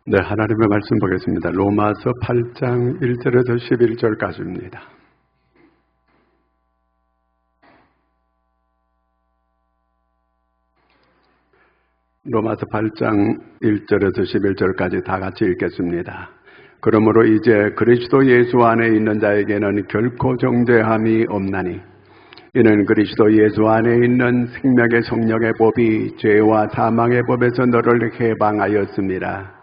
네, 하나님의 말씀 보겠습니다. 로마서 8장 1절에서 11절까지입니다. 로마서 8장 1절에서 11절까지 다 같이 읽겠습니다. 그러므로 이제 그리스도 예수 안에 있는 자에게는 결코 정죄함이 없나니 이는 그리스도 예수 안에 있는 생명의 성령의 법이 죄와 사망의 법에서 너를 해방하였습니다.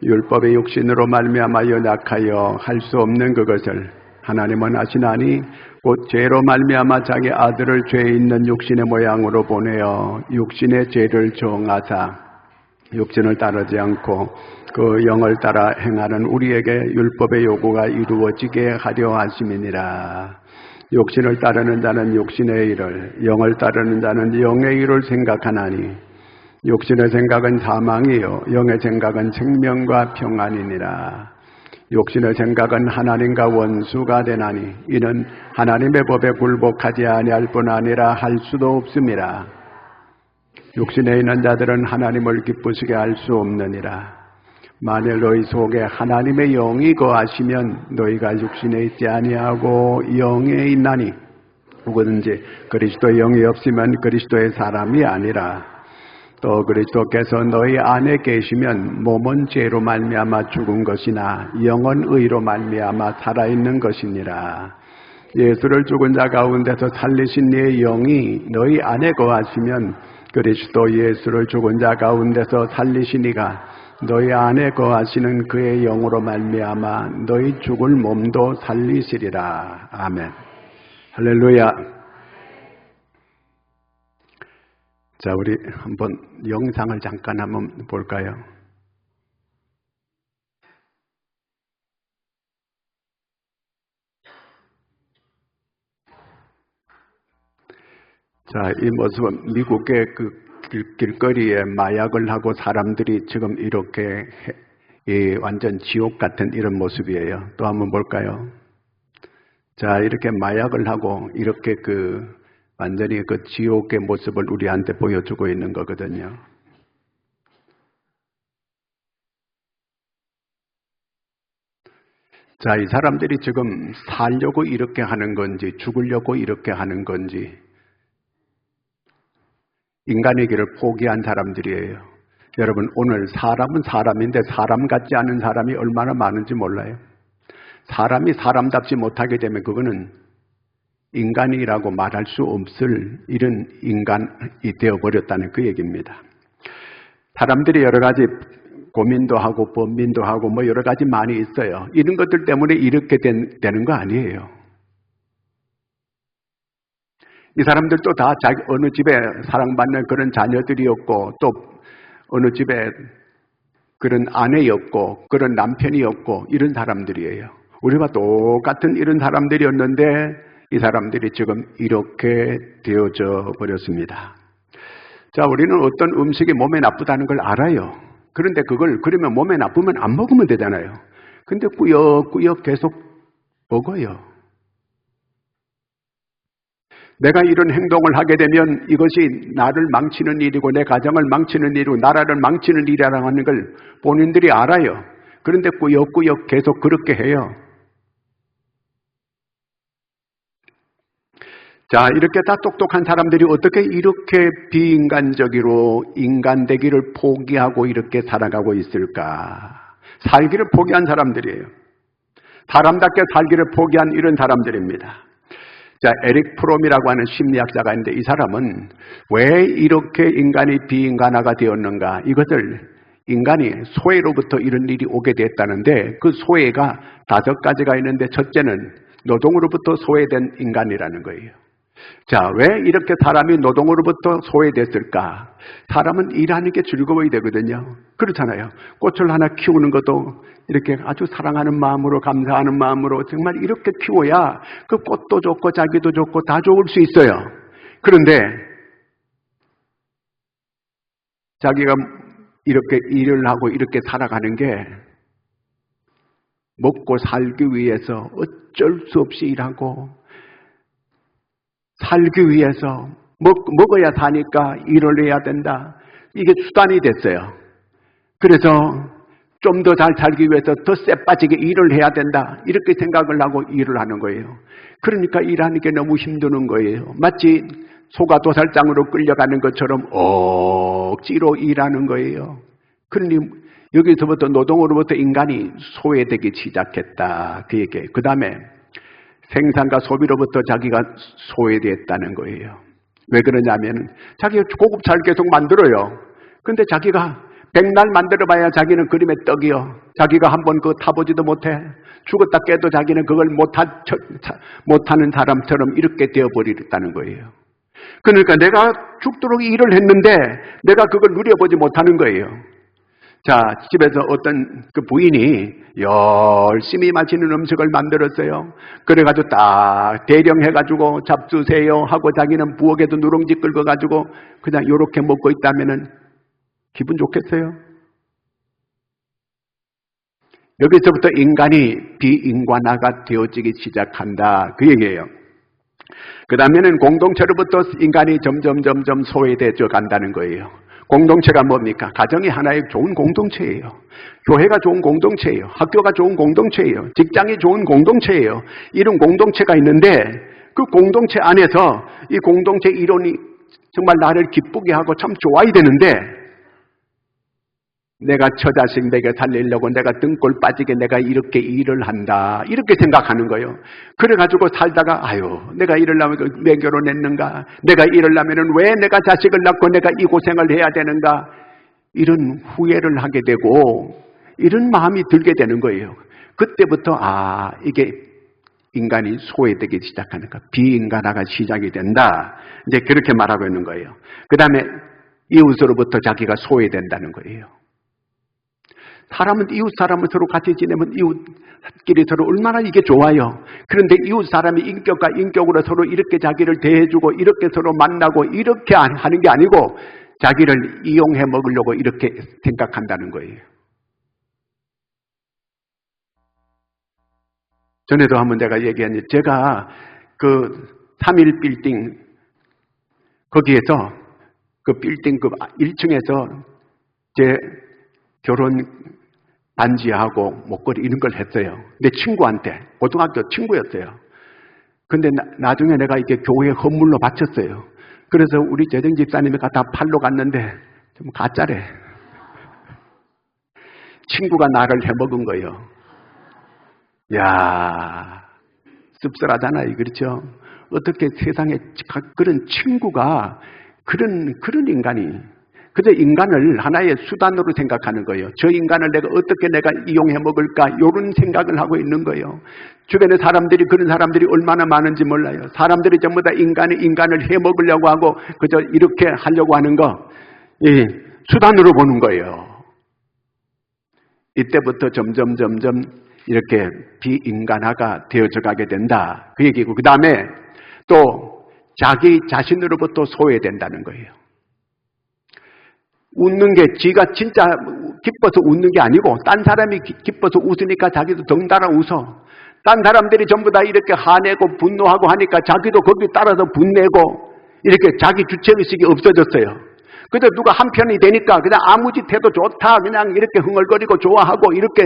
율법의 육신으로 말미암아 연약하여 할 수 없는 그것을 하나님은 하시나니 곧 죄로 말미암아 자기 아들을 죄 있는 육신의 모양으로 보내어 육신의 죄를 정하사 육신을 따르지 않고 그 영을 따라 행하는 우리에게 율법의 요구가 이루어지게 하려 하심이니라. 육신을 따르는 자는 육신의 일을, 영을 따르는 자는 영의 일을 생각하나니 육신의 생각은 사망이요 영의 생각은 생명과 평안이니라. 육신의 생각은 하나님과 원수가 되나니 이는 하나님의 법에 굴복하지 아니할 뿐 아니라 할 수도 없음이라. 육신에 있는 자들은 하나님을 기쁘시게 할 수 없느니라. 만일 너희 속에 하나님의 영이 거하시면 너희가 육신에 있지 아니하고 영에 있나니 누구든지 그리스도의 영이 없으면 그리스도의 사람이 아니라. 또 그리스도께서 너희 안에 계시면 몸은 죄로 말미암아 죽은 것이나 영은 의로 말미암아 살아있는 것이니라. 예수를 죽은 자 가운데서 살리신 이의 영이 너희 안에 거하시면 그리스도 예수를 죽은 자 가운데서 살리신 이가 너희 안에 거하시는 그의 영으로 말미암아 너희 죽을 몸도 살리시리라. 아멘. 할렐루야. 자, 우리 한번 영상을 잠깐 한번 볼까요? 자, 이 모습은 미국의 그 길거리에 마약을 하고 사람들이 지금 이렇게 완전 지옥 같은 이런 모습이에요. 또 한번 볼까요? 자, 이렇게 마약을 하고 이렇게 완전히 그 지옥의 모습을 우리한테 보여주고 있는 거거든요. 자, 이 사람들이 지금 살려고 이렇게 하는 건지 죽으려고 이렇게 하는 건지 인간의 길을 포기한 사람들이에요. 여러분, 오늘 사람은 사람인데 사람 같지 않은 사람이 얼마나 많은지 몰라요. 사람이 사람답지 못하게 되면 그거는 인간이라고 말할 수 없을 이런 인간이 되어버렸다는 그 얘기입니다. 사람들이 여러 가지 고민도 하고 범민도 하고 뭐 여러 가지 많이 있어요. 이런 것들 때문에 이렇게 되는 거 아니에요. 이 사람들도 다 어느 집에 사랑받는 그런 자녀들이었고 또 어느 집에 그런 아내였고 그런 남편이었고 이런 사람들이에요. 우리와 똑같은 이런 사람들이었는데 이 사람들이 지금 이렇게 되어져 버렸습니다. 자, 우리는 어떤 음식이 몸에 나쁘다는 걸 알아요. 그런데 그러면 몸에 나쁘면 안 먹으면 되잖아요. 근데 꾸역꾸역 계속 먹어요. 내가 이런 행동을 하게 되면 이것이 나를 망치는 일이고 내 가정을 망치는 일이고 나라를 망치는 일이라고 하는 걸 본인들이 알아요. 그런데 꾸역꾸역 계속 그렇게 해요. 자, 이렇게 다 똑똑한 사람들이 어떻게 이렇게 비인간적으로 인간 되기를 포기하고 이렇게 살아가고 있을까? 살기를 포기한 사람들이에요. 사람답게 살기를 포기한 이런 사람들입니다. 자, 에릭 프롬이라고 하는 심리학자가 있는데 이 사람은 왜 이렇게 인간이 비인간화가 되었는가? 이것을 인간이 소외로부터 이런 일이 오게 됐다는데 그 소외가 5가지가 있는데 첫째는 노동으로부터 소외된 인간이라는 거예요. 자, 왜 이렇게 사람이 노동으로부터 소외됐을까? 사람은 일하는 게 즐거워야 되거든요. 그렇잖아요. 꽃을 하나 키우는 것도 이렇게 아주 사랑하는 마음으로 감사하는 마음으로 정말 이렇게 키워야 그 꽃도 좋고 자기도 좋고 다 좋을 수 있어요. 그런데 자기가 이렇게 일을 하고 이렇게 살아가는 게 먹고 살기 위해서 어쩔 수 없이 일하고 살기 위해서 먹어야 사니까 일을 해야 된다. 이게 수단이 됐어요. 그래서 좀 더 잘 살기 위해서 더 쎄빠지게 일을 해야 된다. 이렇게 생각을 하고 일을 하는 거예요. 그러니까 일하는 게 너무 힘드는 거예요. 마치 소가 도살장으로 끌려가는 것처럼 억지로 일하는 거예요. 그러니 여기서부터 노동으로부터 인간이 소외되기 시작했다. 그 얘기예요. 그 다음에 생산과 소비로부터 자기가 소외됐다는 거예요. 왜 그러냐면 자기가 고급차를 계속 만들어요. 근데 자기가 백날 만들어봐야 자기는 그림의 떡이요. 자기가 한번 그거 타보지도 못해. 죽었다 깨도 자기는 그걸 못하는 사람처럼 이렇게 되어버리겠다는 거예요. 그러니까 내가 죽도록 일을 했는데 내가 그걸 누려보지 못하는 거예요. 자, 집에서 어떤 그 부인이 열심히 맛있는 음식을 만들었어요. 그래가지고 딱 대령해가지고 잡수세요 하고 자기는 부엌에도 누룽지 끓여가지고 그냥 요렇게 먹고 있다면은 기분 좋겠어요? 여기서부터 인간이 비인간화가 되어지기 시작한다. 그 얘기예요. 그 다음에는 공동체로부터 인간이 점점 소외되어 간다는 거예요. 공동체가 뭡니까? 가정이 하나의 좋은 공동체예요. 교회가 좋은 공동체예요. 학교가 좋은 공동체예요. 직장이 좋은 공동체예요. 이런 공동체가 있는데 그 공동체 안에서 이 공동체 이론이 정말 나를 기쁘게 하고 참 좋아야 되는데 내가 처자식 먹여 살리려고 내가 등골 빠지게 내가 이렇게 일을 한다. 이렇게 생각하는 거예요. 그래가지고 살다가 내가 이러려면 왜 결혼했는가? 내가 이러려면 왜 내가 자식을 낳고 내가 이 고생을 해야 되는가? 이런 후회를 하게 되고 이런 마음이 들게 되는 거예요. 그때부터 이게 인간이 소외되기 시작하는 거야. 비인간화가 시작이 된다. 이제 그렇게 말하고 있는 거예요. 그 다음에 이웃으로부터 자기가 소외된다는 거예요. 이웃 사람은 서로 같이 지내면 이웃끼리 서로 얼마나 이게 좋아요. 그런데 이웃 사람이 인격과 인격으로 서로 이렇게 자기를 대해주고 이렇게 서로 만나고 이렇게 하는 게 아니고 자기를 이용해 먹으려고 이렇게 생각한다는 거예요. 전에도 한번 내가 얘기했는데 제가 그 3일 빌딩 거기에서 그 빌딩 그 1층에서 제 결혼 반지하고 목걸이 이런 걸 했어요. 내 친구한테, 고등학교 친구였어요. 근데 나중에 내가 이게 교회 헌물로 바쳤어요. 그래서 우리 재정 집사님이 갖다 팔러 갔는데 좀 가짜래. 친구가 나를 해먹은 거예요. 야, 씁쓸하잖아요. 그렇죠? 어떻게 세상에 그런 친구가 그런 인간이 그저 인간을 하나의 수단으로 생각하는 거예요. 저 인간을 어떻게 내가 이용해 먹을까? 이런 생각을 하고 있는 거예요. 주변에 그런 사람들이 얼마나 많은지 몰라요. 사람들이 전부 다 인간을 해 먹으려고 하고 그저 이렇게 하려고 하는 거, 수단으로 보는 거예요. 이때부터 점점 이렇게 비인간화가 되어져 가게 된다. 그 얘기고, 그 다음에 또 자기 자신으로부터 소외된다는 거예요. 웃는 게 지가 진짜 기뻐서 웃는 게 아니고 딴 사람이 기뻐서 웃으니까 자기도 덩달아 웃어. 딴 사람들이 전부 다 이렇게 화내고 분노하고 하니까 자기도 거기 따라서 분내고 이렇게 자기 주체의식이 없어졌어요. 그래서 누가 한편이 되니까 그냥 아무 짓 해도 좋다 그냥 이렇게 흥얼거리고 좋아하고 이렇게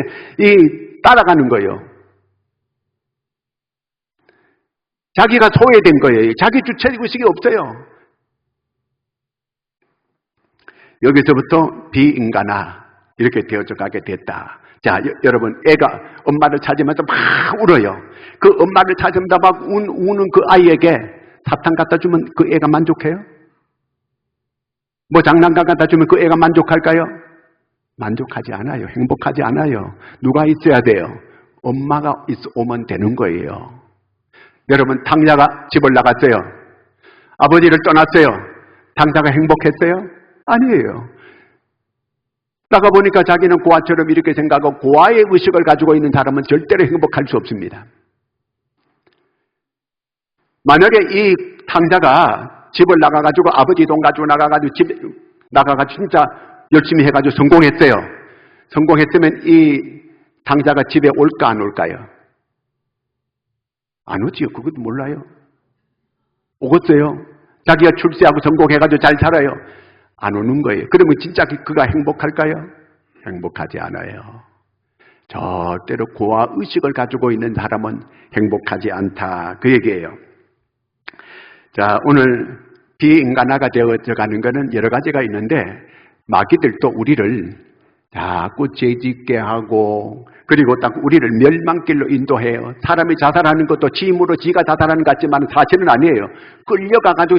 따라가는 거예요. 자기가 소외된 거예요. 자기 주체의식이 없어요. 여기서부터 비인간화 이렇게 되어져 가게 됐다. 자, 여러분, 애가 엄마를 찾으면서 막 울어요. 그 엄마를 찾으면서 막 우는 그 아이에게 사탕 갖다 주면 그 애가 만족해요? 뭐 장난감 갖다 주면 그 애가 만족할까요? 만족하지 않아요. 행복하지 않아요. 누가 있어야 돼요? 엄마가 오면 되는 거예요. 여러분, 당자가 집을 나갔어요. 아버지를 떠났어요. 당자가 행복했어요? 아니에요. 나가보니까 자기는 고아처럼 이렇게 생각하고 고아의 의식을 가지고 있는 사람은 절대로 행복할 수 없습니다. 만약에 이 당자가 집을 나가가지고 아버지 돈 가지고 나가가지고 진짜 열심히 해가지고 성공했어요. 성공했으면 이 당자가 집에 올까 안 올까요? 안 오지요. 그것도 몰라요. 오겠어요. 자기가 출세하고 성공해가지고 잘 살아요. 안 오는 거예요. 그러면 진짜 그가 행복할까요? 행복하지 않아요. 절대로 고아 의식을 가지고 있는 사람은 행복하지 않다. 그 얘기예요. 자, 오늘 비인간화가 되어가는 것은 여러 가지가 있는데 마귀들도 우리를 자꾸 죄짓게 하고 그리고 딱 우리를 멸망길로 인도해요. 사람이 자살하는 것도 지 힘으로 지가 자살하는 것 같지만 사실은 아니에요. 끌려가가지고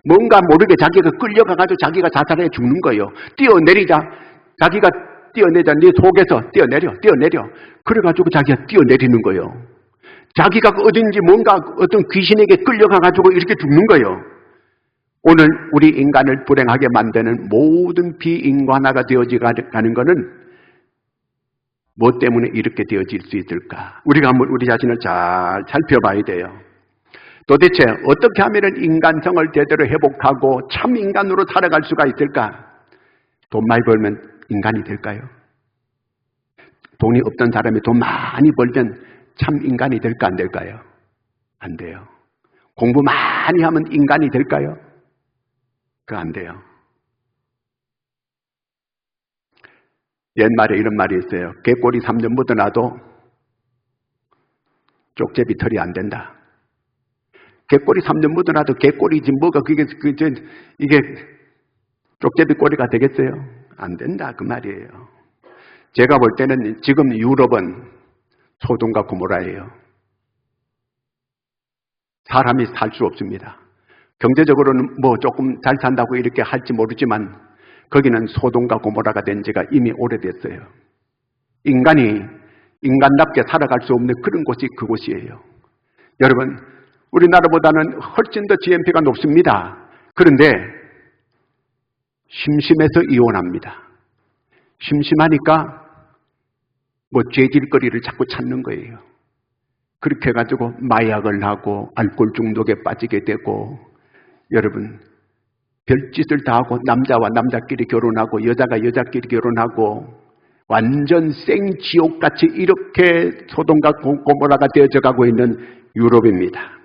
뭔가 모르게 자기가 끌려가가지고 자기가 자살해 죽는 거예요. 뛰어내리자. 자기가 뛰어내자. 네 속에서 뛰어내려. 그래가지고 자기가 뛰어내리는 거예요. 자기가 어딘지 뭔가 어떤 귀신에게 끌려가가지고 이렇게 죽는 거예요. 오늘 우리 인간을 불행하게 만드는 모든 비인간화가 되어가는 것은 뭐 때문에 이렇게 되어질 수 있을까? 우리가 한번 우리 자신을 잘 살펴봐야 돼요. 도대체 어떻게 하면 인간성을 제대로 회복하고 참 인간으로 살아갈 수가 있을까? 돈 많이 벌면 인간이 될까요? 돈이 없던 사람이 돈 많이 벌면 참 인간이 될까 안 될까요? 안 돼요. 공부 많이 하면 인간이 될까요? 그거 안 돼요. 옛말에 이런 말이 있어요. 개꼬리 3년 묻어놔도 쪽제비 털이 안 된다. 개꼬리 3년 묻어놔도 개꼬리지 뭐가 이게 쪽제비 꼬리가 되겠어요? 안 된다 그 말이에요. 제가 볼 때는 지금 유럽은 소돔과 고모라예요. 사람이 살 수 없습니다. 경제적으로는 뭐 조금 잘 산다고 이렇게 할지 모르지만 거기는 소돔과 고모라가 된 지가 이미 오래됐어요. 인간이 인간답게 살아갈 수 없는 그런 곳이 그곳이에요. 여러분, 우리나라보다는 훨씬 더 GNP가 높습니다. 그런데 심심해서 이혼합니다. 심심하니까 뭐 죄질거리를 자꾸 찾는 거예요. 그렇게 해가지고 마약을 하고 알코올 중독에 빠지게 되고 여러분 별짓을 다 하고 남자와 남자끼리 결혼하고 여자가 여자끼리 결혼하고 완전 생지옥같이 이렇게 소돔과 고모라가 되어져 가고 있는 유럽입니다.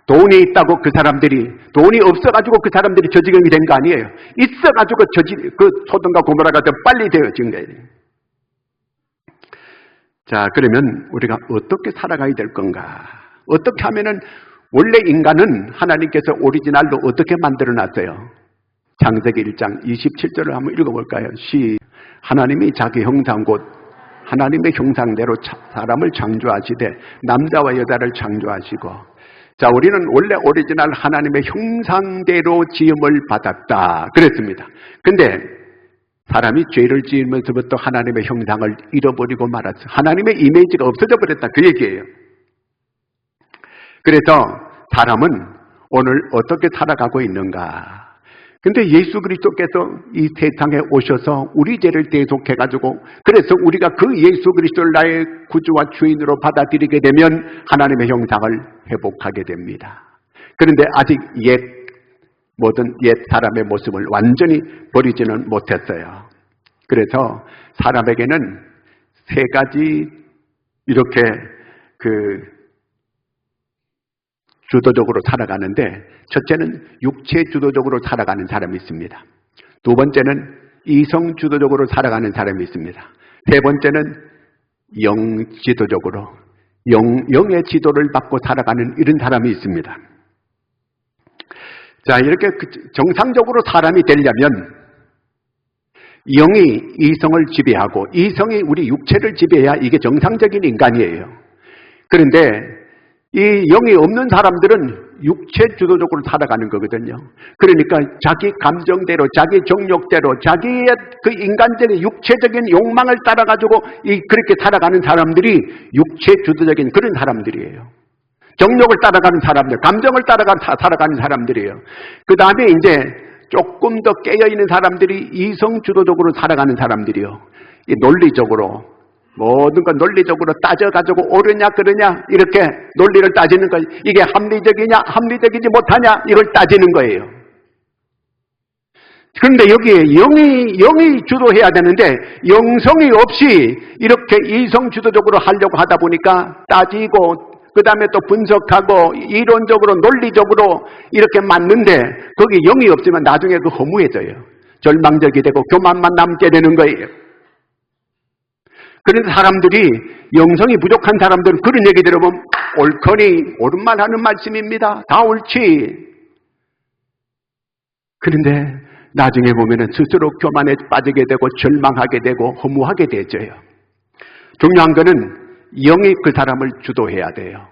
돈이 있다고 그 사람들이 돈이 없어가지고 그 사람들이 저 지경이 된 거 아니에요. 있어가지고 그 소돔과 고모라가 더 빨리 되어진 거예요. 자, 그러면 우리가 어떻게 살아가야 될 건가? 어떻게 하면은 원래 인간은 하나님께서 오리지널로 어떻게 만들어 놨어요? 창세기 1장 27절을 한번 읽어볼까요? 하나님이 자기 형상 곧 하나님의 형상대로 사람을 창조하시되 남자와 여자를 창조하시고 자, 우리는 원래 오리지널 하나님의 형상대로 지음을 받았다 그랬습니다. 근데 사람이 죄를 지으면서부터 하나님의 형상을 잃어버리고 말았어요. 하나님의 이미지가 없어져 버렸다 그 얘기예요. 그래서 사람은 오늘 어떻게 살아가고 있는가? 근데 예수 그리스도께서 이 세상에 오셔서 우리 죄를 대속해가지고 그래서 우리가 그 예수 그리스도를 나의 구주와 주인으로 받아들이게 되면 하나님의 형상을 회복하게 됩니다. 그런데 아직 모든 옛 사람의 모습을 완전히 버리지는 못했어요. 그래서 사람에게는 세 가지 이렇게 주도적으로 살아가는데 첫째는 육체 주도적으로 살아가는 사람이 있습니다. 두 번째는 이성 주도적으로 살아가는 사람이 있습니다. 세 번째는 영 지도적으로 영의 지도를 받고 살아가는 이런 사람이 있습니다. 자, 이렇게 정상적으로 사람이 되려면 영이 이성을 지배하고 이성이 우리 육체를 지배해야 이게 정상적인 인간이에요. 그런데 이 영이 없는 사람들은 육체 주도적으로 살아가는 거거든요. 그러니까 자기 감정대로, 자기 정욕대로, 자기의 그 인간적인 육체적인 욕망을 따라가지고 그렇게 살아가는 사람들이 육체 주도적인 그런 사람들이에요. 정욕을 따라가는 사람들, 감정을 살아가는 사람들이에요. 그 다음에 이제 조금 더 깨어있는 사람들이 이성 주도적으로 살아가는 사람들이요. 이 논리적으로 모든 건 논리적으로 따져가지고 옳으냐 그러냐 이렇게 논리를 따지는 거예요. 이게 합리적이냐 합리적이지 못하냐 이걸 따지는 거예요. 그런데 여기에 영이 주도해야 되는데 영성이 없이 이렇게 이성 주도적으로 하려고 하다 보니까 따지고 그 다음에 또 분석하고 이론적으로 논리적으로 이렇게 맞는데 거기 영이 없으면 나중에 그 허무해져요. 절망적이 되고 교만만 남게 되는 거예요. 그런데 사람들이, 영성이 부족한 사람들은 그런 얘기 들어보면 옳거니 옳은 말 하는 말씀입니다. 다 옳지. 그런데 나중에 보면은 스스로 교만에 빠지게 되고 절망하게 되고 허무하게 되져요. 중요한 거는 영이 그 사람을 주도해야 돼요.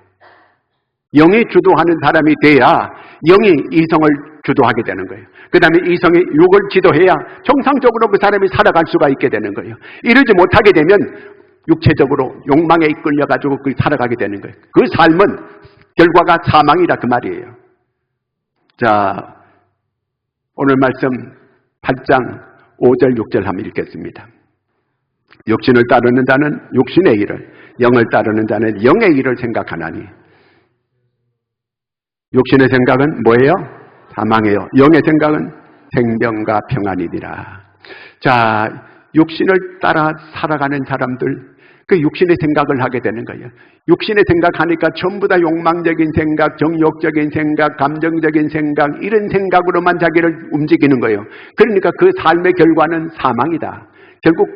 영이 주도하는 사람이 돼야 영이 이성을 주도하게 되는 거예요. 그 다음에 이성이 육을 지도해야 정상적으로 그 사람이 살아갈 수가 있게 되는 거예요. 이러지 못하게 되면 육체적으로 욕망에 이끌려가지고 살아가게 되는 거예요. 그 삶은 결과가 사망이라 그 말이에요. 자, 오늘 말씀 8장 5절 6절 한번 읽겠습니다. 육신을 따르는 자는 육신의 일을, 영을 따르는 자는 영의 일을 생각하나니. 육신의 생각은 뭐예요? 사망이에요. 영의 생각은 생명과 평안이니라. 자, 육신을 따라 살아가는 사람들, 그 육신의 생각을 하게 되는 거예요. 육신의 생각하니까 전부 다 욕망적인 생각, 정욕적인 생각, 감정적인 생각, 이런 생각으로만 자기를 움직이는 거예요. 그러니까 그 삶의 결과는 사망이다. 결국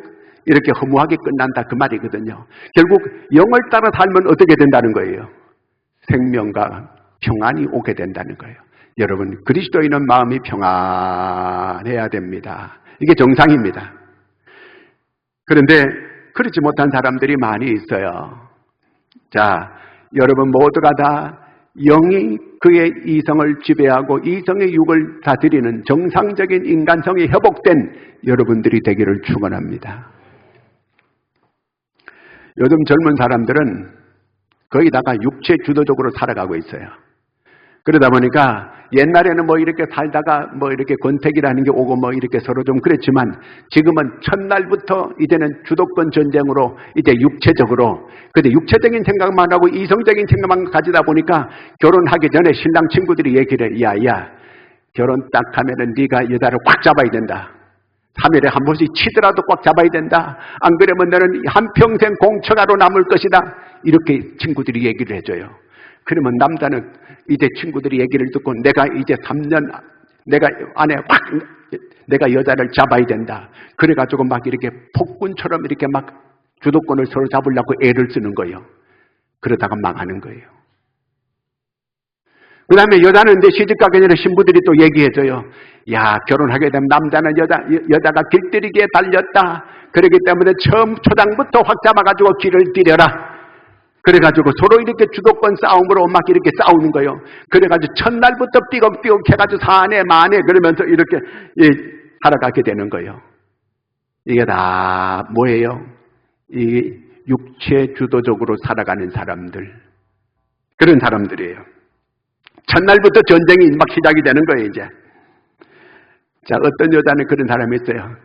이렇게 허무하게 끝난다 그 말이거든요. 결국 영을 따라 살면 어떻게 된다는 거예요? 생명과 평안이 오게 된다는 거예요. 여러분, 그리스도인은 마음이 평안해야 됩니다. 이게 정상입니다. 그런데 그렇지 못한 사람들이 많이 있어요. 자, 여러분 모두가 다 영이 그의 이성을 지배하고 이성의 육을 다스리는 정상적인 인간성이 회복된 여러분들이 되기를 축원합니다. 요즘 젊은 사람들은 거의다가 육체 주도적으로 살아가고 있어요. 그러다 보니까 옛날에는 뭐 이렇게 살다가 뭐 이렇게 권태기라는 게 오고 뭐 이렇게 서로 좀 그랬지만 지금은 첫날부터 이제는 주도권 전쟁으로 이제 육체적으로, 근데 육체적인 생각만 하고 이성적인 생각만 가지다 보니까 결혼하기 전에 신랑 친구들이 얘기를 해. 야, 결혼 딱 하면은 네가 여자를 꽉 잡아야 된다. 3일에 한 번씩 치더라도 꽉 잡아야 된다. 안 그러면 너는 한평생 공처가로 남을 것이다. 이렇게 친구들이 얘기를 해줘요. 그러면 남자는 이제 친구들이 얘기를 듣고 내가 이제 3년 내가 안에 확 내가 여자를 잡아야 된다. 그래가지고 막 이렇게 폭군처럼 이렇게 막 주도권을 서로 잡으려고 애를 쓰는 거예요. 그러다가 망하는 거예요. 그 다음에 여자는 이제 시집가기 전에 신부들이 또 얘기해줘요. 야, 결혼하게 되면 남자는 여자가 길들이기에 달렸다. 그렇기 때문에 처음 초장부터 확 잡아가지고 길을 들여라. 그래가지고 서로 이렇게 주도권 싸움으로 막 이렇게 싸우는 거예요. 그래가지고 첫날부터 삐걱삐걱 해가지고 사내 만에 그러면서 이렇게 살아가게 되는 거예요. 이게 다 뭐예요? 이 육체 주도적으로 살아가는 사람들, 그런 사람들이에요. 첫날부터 전쟁이 막 시작이 되는 거예요, 이제. 자, 어떤 여자는 그런 사람이 있어요.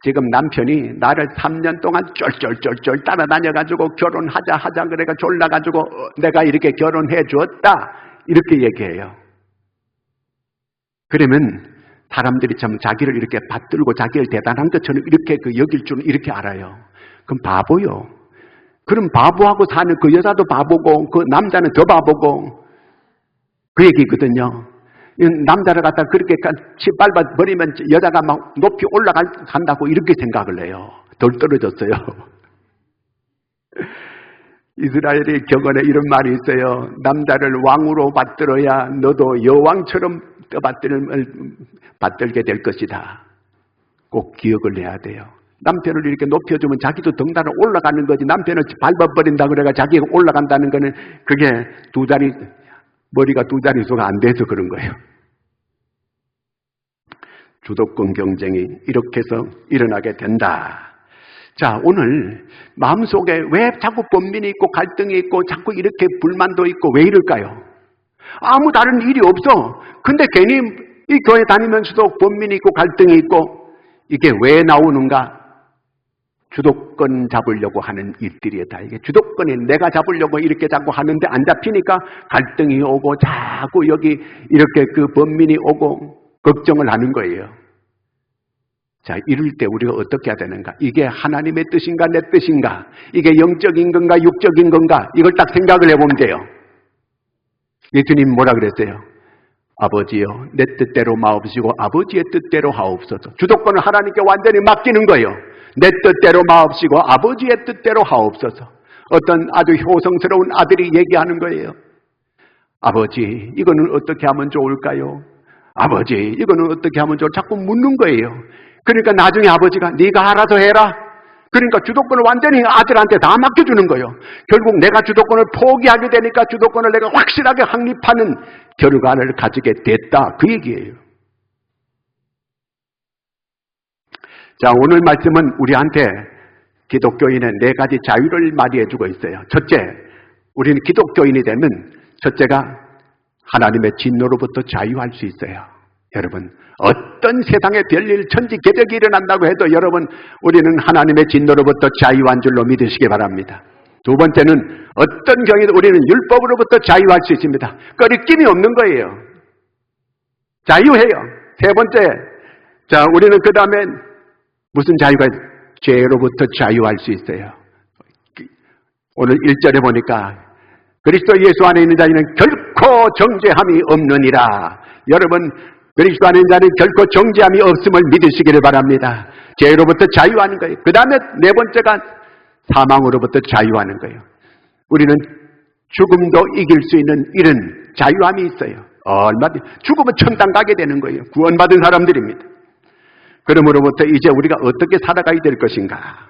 지금 남편이 나를 3년 동안 쫄쫄쫄쫄 따라다녀가지고 결혼하자 그래가 졸라가지고 내가 이렇게 결혼해 주었다. 이렇게 얘기해요. 그러면 사람들이 참 자기를 이렇게 받들고 자기를 대단한 것처럼 이렇게 여길 줄은 이렇게 알아요. 그럼 바보요. 그럼 바보하고 사는 그 여자도 바보고 그 남자는 더 바보고 그 얘기거든요. 남자를 갖다 그렇게 밟아버리면 여자가 막 높이 올라간다고 이렇게 생각을 해요. 덜 떨어졌어요. 이스라엘의 격언에 이런 말이 있어요. 남자를 왕으로 받들어야 너도 여왕처럼 받들게 될 것이다. 꼭 기억을 해야 돼요. 남편을 이렇게 높여주면 자기도 덩달아 올라가는 거지. 남편을 밟아버린다 그래가 자기가 올라간다는 거는 그게 머리가 두 자릿수가 안 돼서 그런 거예요. 주도권 경쟁이 이렇게 해서 일어나게 된다. 자, 오늘 마음속에 왜 자꾸 번민이 있고 갈등이 있고 자꾸 이렇게 불만도 있고 왜 이럴까요? 아무 다른 일이 없어. 근데 괜히 이 교회 다니면서도 번민이 있고 갈등이 있고 이게 왜 나오는가? 주도권 잡으려고 하는 일들이다. 이게 주도권이 내가 잡으려고 이렇게 자꾸 하는데 안 잡히니까 갈등이 오고 자꾸 여기 이렇게 그 번민이 오고 걱정을 하는 거예요. 자, 이럴 때 우리가 어떻게 해야 되는가? 이게 하나님의 뜻인가 내 뜻인가? 이게 영적인 건가 육적인 건가? 이걸 딱 생각을 해보면 돼요. 예수님 뭐라 그랬어요? 아버지여 내 뜻대로 마옵시고 아버지의 뜻대로 하옵소서. 주도권을 하나님께 완전히 맡기는 거예요. 내 뜻대로 마옵시고 아버지의 뜻대로 하옵소서. 어떤 아주 효성스러운 아들이 얘기하는 거예요. 아버지, 이거는 어떻게 하면 좋을까요? 아버지, 이거는 어떻게 하면 좋을까? 자꾸 묻는 거예요. 그러니까 나중에 아버지가 네가 알아서 해라. 그러니까 주도권을 완전히 아들한테 다 맡겨주는 거예요. 결국 내가 주도권을 포기하게 되니까 주도권을 내가 확실하게 확립하는 결과를 가지게 됐다. 그 얘기예요. 자, 오늘 말씀은 우리한테 기독교인의 4가지 자유를 말해주고 있어요. 첫째, 우리는 기독교인이 되면 첫째가 하나님의 진노로부터 자유할 수 있어요. 여러분, 어떤 세상에 별일 천지개벽이 일어난다고 해도 여러분, 우리는 하나님의 진노로부터 자유한 줄로 믿으시기 바랍니다. 두 번째는 어떤 경우에도 우리는 율법으로부터 자유할 수 있습니다. 꺼리낌이 없는 거예요. 자유해요. 세 번째, 자, 우리는 그 다음에 무슨 자유가 죄로부터 자유할 수 있어요. 오늘 1절에 보니까 그리스도 예수 안에 있는 자는 결코 정죄함이 없느니라. 여러분, 그리스도 안에 있는 자는 결코 정죄함이 없음을 믿으시기를 바랍니다. 죄로부터 자유하는 거예요. 그 다음에 4번째가 사망으로부터 자유하는 거예요. 우리는 죽음도 이길 수 있는 이런 자유함이 있어요. 얼마든지 죽으면 천당 가게 되는 거예요. 구원받은 사람들입니다. 그러므로부터 이제 우리가 어떻게 살아가야 될 것인가?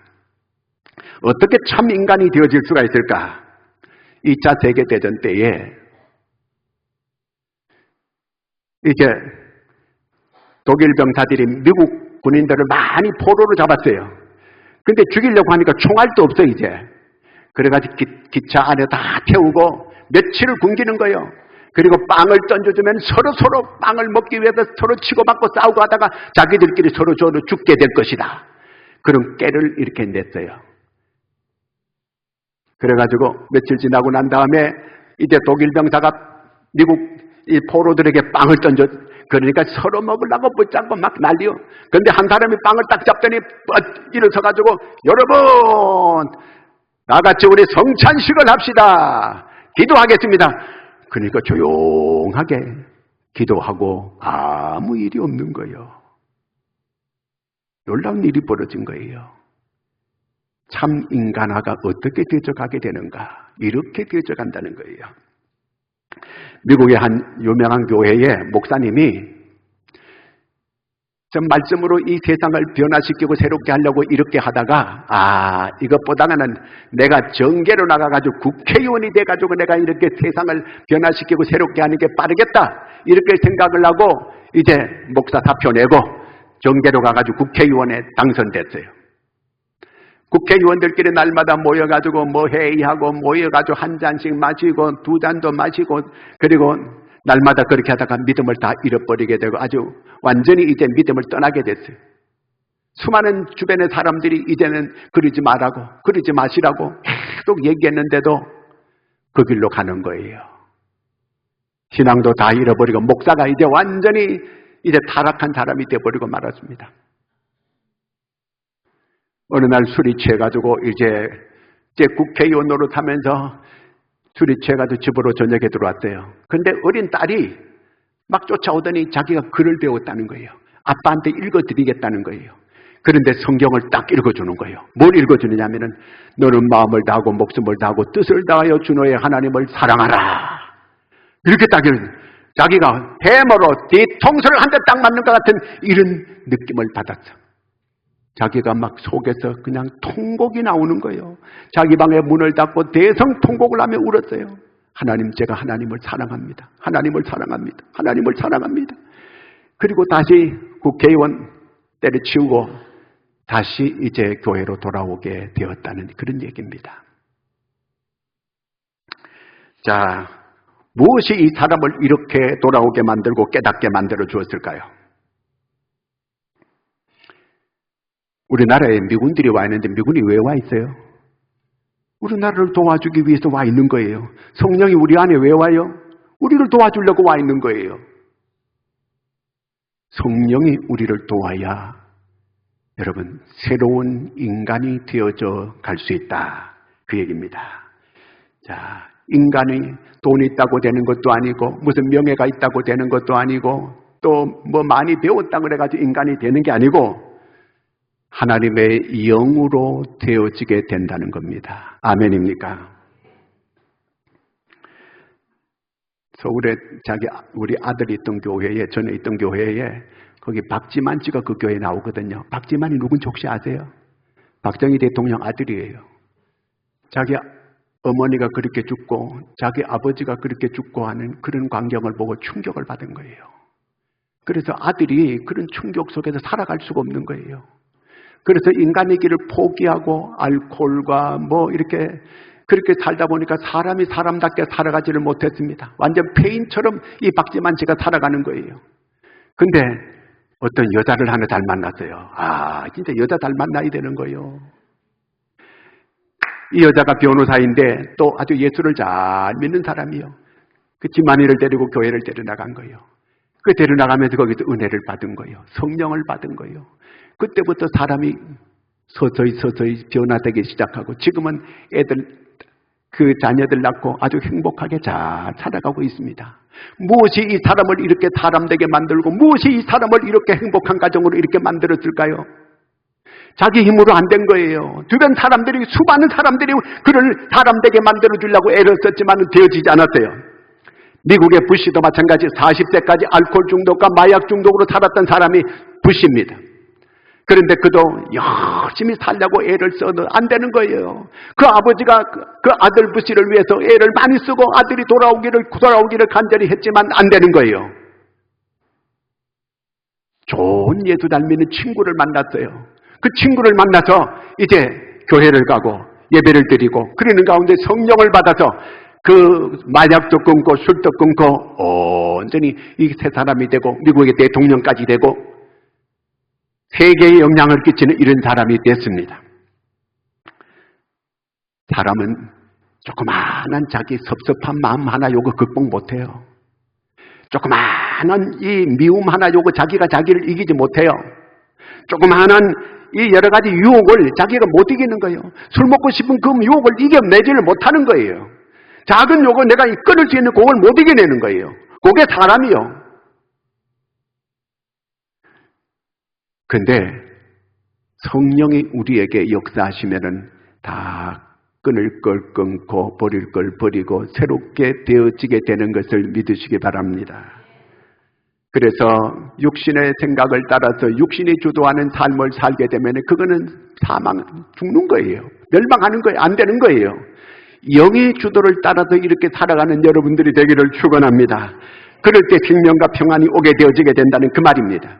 어떻게 참 인간이 되어질 수가 있을까? 2차 세계대전 때에 이제 독일 병사들이 미국 군인들을 많이 포로로 잡았어요. 근데 죽이려고 하니까 총알도 없어 이제. 그래가지고 기차 안에 다 태우고 며칠을 굶기는 거예요. 그리고 빵을 던져주면 서로 빵을 먹기 위해서 서로 치고받고 싸우고 하다가 자기들끼리 서로 죽게 될 것이다. 그런 깨를 이렇게 냈어요. 그래가지고 며칠 지나고 난 다음에 이제 독일 병사가 미국 이 포로들에게 빵을 던져, 그러니까 서로 먹으려고 붙잡고 막 난리요. 근데 한 사람이 빵을 딱 잡더니 일어서가지고 여러분, 나같이 우리 성찬식을 합시다. 기도하겠습니다. 그러니까 조용하게 기도하고 아무 일이 없는 거예요. 놀라운 일이 벌어진 거예요. 참 인간화가 어떻게 되어가게 되는가? 이렇게 되어간다는 거예요. 미국의 한 유명한 교회의 목사님이 전 말씀으로 이 세상을 변화시키고 새롭게 하려고 이렇게 하다가 이것보다는 내가 정계로 나가가지고 국회의원이 돼가지고 내가 이렇게 세상을 변화시키고 새롭게 하는 게 빠르겠다 이렇게 생각을 하고 이제 목사 사표 내고 정계로 가가지고 국회의원에 당선됐어요. 국회의원들끼리 날마다 모여가지고 뭐 회의하고 모여가지고 한 잔씩 마시고 두 잔도 마시고 그리고 날마다 그렇게 하다가 믿음을 다 잃어버리게 되고 아주 완전히 이제 믿음을 떠나게 됐어요. 수많은 주변의 사람들이 이제는 그러지 말라고 그러지 마시라고 계속 얘기했는데도 그 길로 가는 거예요. 신앙도 다 잃어버리고 목사가 이제 완전히 이제 타락한 사람이 되어버리고 말았습니다. 어느 날 술이 취해가지고 이제 국회의원 노릇하면서 술이 취해가지고 집으로 저녁에 들어왔어요. 근데 어린 딸이 막 쫓아오더니 자기가 글을 배웠다는 거예요. 아빠한테 읽어드리겠다는 거예요. 그런데 성경을 딱 읽어주는 거예요. 뭘 읽어주느냐면은 너는 마음을 다하고 목숨을 다하고 뜻을 다하여 주 너의 하나님을 사랑하라. 이렇게 딱 자기가 해머로 뒤통수를 한 대 딱 맞는 것 같은 이런 느낌을 받았어. 자기가 막 속에서 그냥 통곡이 나오는 거예요. 자기 방에 문을 닫고 대성통곡을 하며 울었어요. 하나님, 제가 하나님을 사랑합니다. 하나님을 사랑합니다. 하나님을 사랑합니다. 그리고 다시 국회의원 때려치우고 다시 이제 교회로 돌아오게 되었다는 그런 얘기입니다. 자, 무엇이 이 사람을 이렇게 돌아오게 만들고 깨닫게 만들어 주었을까요? 우리나라에 미군들이 와 있는데 미군이 왜 와 있어요? 우리나라를 도와주기 위해서 와 있는 거예요. 성령이 우리 안에 왜 와요? 우리를 도와주려고 와 있는 거예요. 성령이 우리를 도와야 여러분 새로운 인간이 되어져 갈 수 있다. 그 얘기입니다. 자, 인간이 돈이 있다고 되는 것도 아니고 무슨 명예가 있다고 되는 것도 아니고 또 뭐 많이 배웠다고 그래가지고 인간이 되는 게 아니고 하나님의 영으로 되어지게 된다는 겁니다. 아멘입니까? 서울에 우리 아들이 있던 교회에, 전에 있던 교회에 거기 박지만 씨가 그 교회에 나오거든요. 박지만이 누군지 혹시 아세요? 박정희 대통령 아들이에요. 자기 어머니가 그렇게 죽고 자기 아버지가 그렇게 죽고 하는 그런 광경을 보고 충격을 받은 거예요. 그래서 아들이 그런 충격 속에서 살아갈 수가 없는 거예요. 그래서 인간의 길을 포기하고 알코올과 뭐 이렇게 그렇게 살다 보니까 사람이 사람답게 살아가지를 못했습니다. 완전 폐인처럼 이 박지만 씨가 살아가는 거예요. 근데 어떤 여자를 하나 잘 만났어요. 진짜 여자 잘 만나야 되는 거예요. 이 여자가 변호사인데 또 아주 예수를 잘 믿는 사람이요. 그 지만이를 데리고 교회를 데려나간 거예요. 그 데려나가면서 거기서 은혜를 받은 거예요. 성령을 받은 거예요. 그때부터 사람이 서서히 변화되기 시작하고 지금은 그 자녀들 낳고 아주 행복하게 잘 살아가고 있습니다. 무엇이 이 사람을 이렇게 사람되게 만들고 무엇이 이 사람을 이렇게 행복한 가정으로 이렇게 만들었을까요? 자기 힘으로 안 된 거예요. 주변 사람들이, 수많은 사람들이 그를 사람되게 만들어주려고 애를 썼지만 되어지지 않았어요. 미국의 부시도 마찬가지 40세까지 알코올 중독과 마약 중독으로 살았던 사람이 부시입니다. 그런데 그도 열심히 살려고 애를 써도 안 되는 거예요. 그 아버지가 그 아들 부시를 위해서 애를 많이 쓰고 아들이 돌아오기를 간절히 했지만 안 되는 거예요. 좋은 예수 잘 믿는 친구를 만났어요. 그 친구를 만나서 이제 교회를 가고 예배를 드리고 그러는 가운데 성령을 받아서 그 마약도 끊고 술도 끊고 온전히 이 세 사람이 되고 미국의 대통령까지 되고 세계에 영향을 끼치는 이런 사람이 됐습니다. 사람은 조그마한 자기 섭섭한 마음 하나 요거 극복 못해요. 조그마한 이 미움 하나 요거 자기가 자기를 이기지 못해요. 조그마한 이 여러 가지 유혹을 자기가 못 이기는 거예요. 술 먹고 싶은 그 유혹을 이겨내지를 못하는 거예요. 작은 요거 내가 끊을 수 있는 그걸 못 이겨내는 거예요. 그게 사람이요. 근데 성령이 우리에게 역사하시면은 다 끊을 걸 끊고 버릴 걸 버리고 새롭게 되어지게 되는 것을 믿으시기 바랍니다. 그래서 육신의 생각을 따라서 육신이 주도하는 삶을 살게 되면 그거는 죽는 거예요. 멸망하는 거예요. 안 되는 거예요. 영의 주도를 따라서 이렇게 살아가는 여러분들이 되기를 축원합니다. 그럴 때 생명과 평안이 오게 되어지게 된다는 그 말입니다.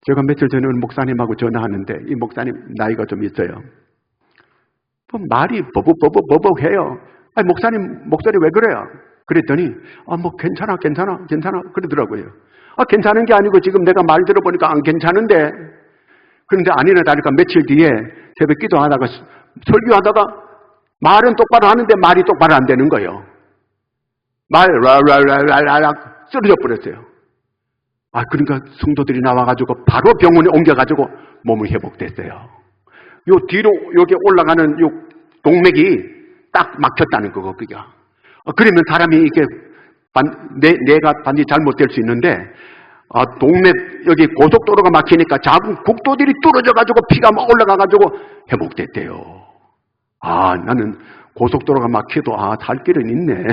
제가 며칠 전에 목사님하고 전화하는데 이 목사님 나이가 좀 있어요. 말이 버벅해요. 목사님 목소리 왜 그래요? 그랬더니 괜찮아 그러더라고요. 괜찮은 게 아니고 지금 내가 말 들어보니까 안 괜찮은데 그런데 아니나 다를까 며칠 뒤에 새벽 기도하다가 설교하다가 말은 똑바로 하는데 말이 똑바로 안 되는 거예요. 라라라라라 쓰러져 버렸어요. 그러니까 성도들이 나와가지고 바로 병원에 옮겨가지고 몸이 회복됐어요. 요 뒤로 여기 올라가는 요 동맥이 딱 막혔다는 거고 그게. 그러면 사람이 이게 내가 반드시 잘못될 수 있는데 동맥 여기 고속도로가 막히니까 작은 국도들이 뚫어져가지고 피가 막 올라가가지고 회복됐대요. 나는 고속도로가 막혀도 살 길은 있네.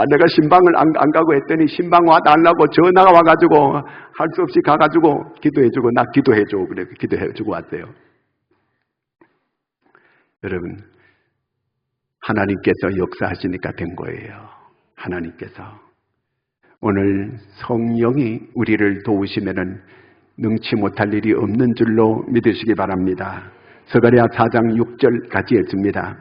내가 신방을 안 가고 했더니 신방 와달라고 전화가 와가지고 할 수 없이 가가지고 기도해주고 나 기도해줘 그래 기도해주고 왔어요. 여러분 하나님께서 역사하시니까 된 거예요. 하나님께서 오늘 성령이 우리를 도우시면은 능치 못할 일이 없는 줄로 믿으시기 바랍니다. 스가랴 4장 6절 같이 읽습니다.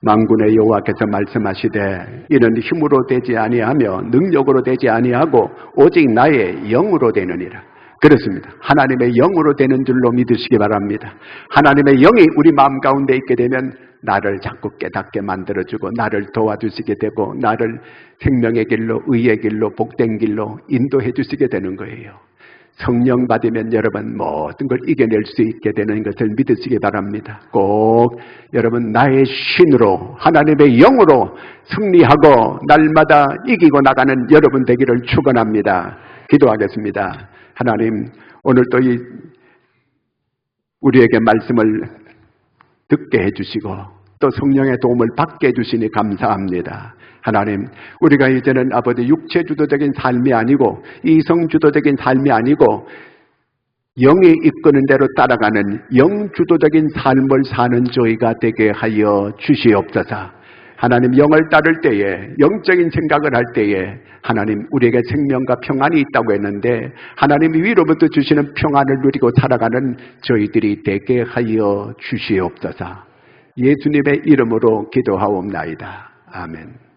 만군의 여호와께서 말씀하시되 이는 힘으로 되지 아니하며 능력으로 되지 아니하고 오직 나의 영으로 되느니라. 그렇습니다. 하나님의 영으로 되는 줄로 믿으시기 바랍니다. 하나님의 영이 우리 마음 가운데 있게 되면 나를 자꾸 깨닫게 만들어주고 나를 도와주시게 되고 나를 생명의 길로 의의 길로 복된 길로 인도해 주시게 되는 거예요. 성령 받으면 여러분 모든 걸 이겨낼 수 있게 되는 것을 믿으시기 바랍니다. 꼭 여러분 나의 신으로 하나님의 영으로 승리하고 날마다 이기고 나가는 여러분 되기를 축원합니다. 기도하겠습니다. 하나님, 오늘도 우리에게 말씀을 듣게 해주시고 또 성령의 도움을 받게 해주시니 감사합니다. 하나님, 우리가 이제는 아버지 육체주도적인 삶이 아니고 이성주도적인 삶이 아니고 영이 이끄는 대로 따라가는 영주도적인 삶을 사는 저희가 되게 하여 주시옵소서. 하나님, 영을 따를 때에, 영적인 생각을 할 때에 하나님 우리에게 생명과 평안이 있다고 했는데 하나님이 위로부터 주시는 평안을 누리고 살아가는 저희들이 되게 하여 주시옵소서. 예수님의 이름으로 기도하옵나이다. 아멘.